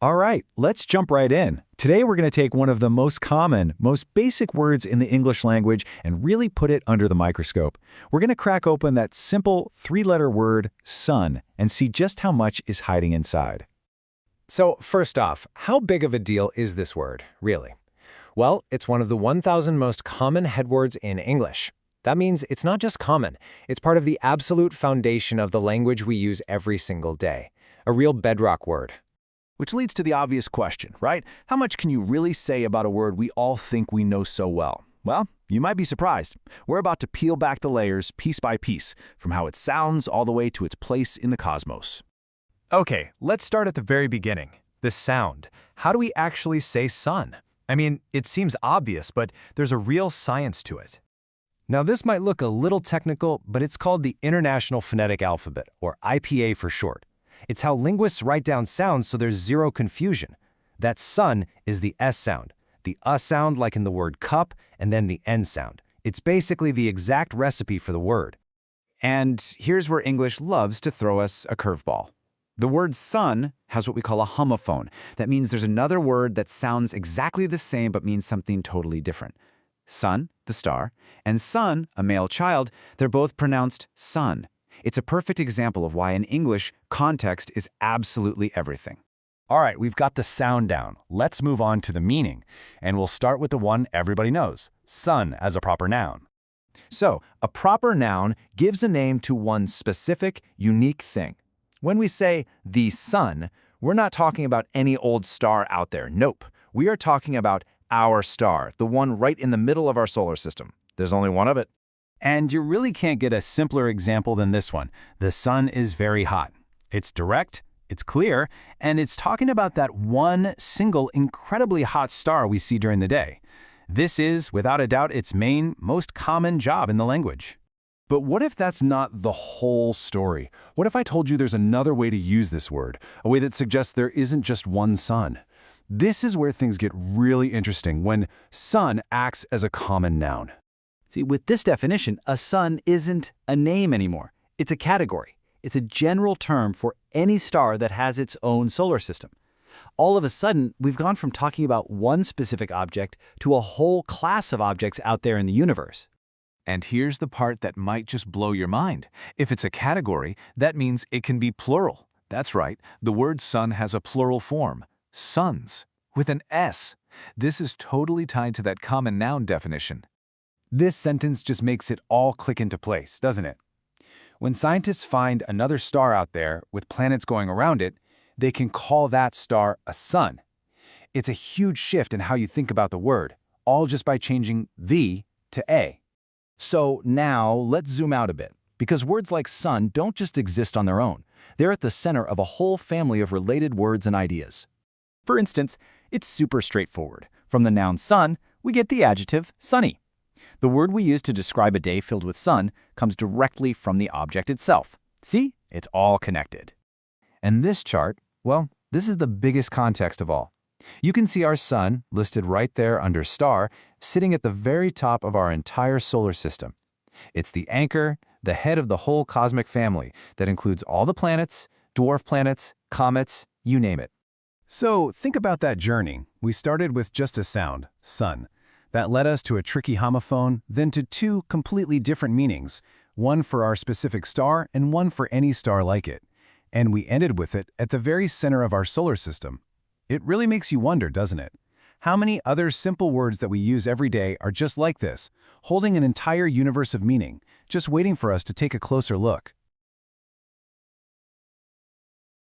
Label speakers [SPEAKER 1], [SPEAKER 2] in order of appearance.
[SPEAKER 1] All right, let's jump right in. Today we're going to take one of the most common, most basic words in the English language and really put it under the microscope. We're going to crack open that simple three-letter word, sun, and see just how much is hiding inside.
[SPEAKER 2] So first off, how big of a deal is this word, really? Well, it's one of the 1,000 most common headwords in English. That means it's not just common, it's part of the absolute foundation of the language we use every single day. A real bedrock word.
[SPEAKER 3] Which leads to the obvious question, right? How much can you really say about a word we all think we know so well? Well, you might be surprised. We're about to peel back the layers piece by piece, from how it sounds all the way to its place in the cosmos.
[SPEAKER 4] Okay, let's start at the very beginning. The sound. How do we actually say sun? I mean, it seems obvious, but there's a real science to it. Now, this might look a little technical, but it's called the International Phonetic Alphabet, or IPA for short. It's how linguists write down sounds so there's zero confusion. That sun is the S sound, the sound like in the word cup, and then the N sound. It's basically the exact recipe for the word.
[SPEAKER 1] And here's where English loves to throw us a curveball. The word sun has what we call a homophone. That means there's another word that sounds exactly the same but means something totally different. Sun, the star, and son, a male child, they're both pronounced sun. It's a perfect example of why in English, context is absolutely everything.
[SPEAKER 4] All right, we've got the sound down. Let's move on to the meaning. And we'll start with the one everybody knows, sun as a proper noun.
[SPEAKER 1] So, a proper noun gives a name to one specific, unique thing. When we say the sun, we're not talking about any old star out there. Nope. We are talking about our star, the one right in the middle of our solar system. There's only one of it.
[SPEAKER 4] And you really can't get a simpler example than this one. The sun is very hot. It's direct, it's clear, and it's talking about that one single incredibly hot star we see during the day. This is, without a doubt, its main, most common job in the language.
[SPEAKER 3] But what if that's not the whole story? What if I told you there's another way to use this word, a way that suggests there isn't just one sun? This is where things get really interesting when sun acts as a common noun.
[SPEAKER 1] See, with this definition, a sun isn't a name anymore. It's a category. It's a general term for any star that has its own solar system. All of a sudden, we've gone from talking about one specific object to a whole class of objects out there in the universe.
[SPEAKER 3] And here's the part that might just blow your mind. If it's a category, that means it can be plural. That's right, the word sun has a plural form, suns, with an S. This is totally tied to that common noun definition.
[SPEAKER 4] This sentence just makes it all click into place, doesn't it? When scientists find another star out there with planets going around it, they can call that star a sun. It's a huge shift in how you think about the word, all just by changing the to a.
[SPEAKER 1] So now let's zoom out a bit, because words like sun don't just exist on their own. They're at the center of a whole family of related words and ideas. For instance, it's super straightforward. From the noun sun, we get the adjective sunny. The word we use to describe a day filled with sun comes directly from the object itself. See? It's all connected.
[SPEAKER 4] And this chart, well, this is the biggest context of all. You can see our sun, listed right there under star, sitting at the very top of our entire solar system. It's the anchor, the head of the whole cosmic family that includes all the planets, dwarf planets, comets, you name it. So think about that journey. We started with just a sound, sun. That led us to a tricky homophone, then to two completely different meanings, one for our specific star and one for any star like it. And we ended with it at the very center of our solar system. It really makes you wonder, doesn't it? How many other simple words that we use every day are just like this, holding an entire universe of meaning, just waiting for us to take a closer look?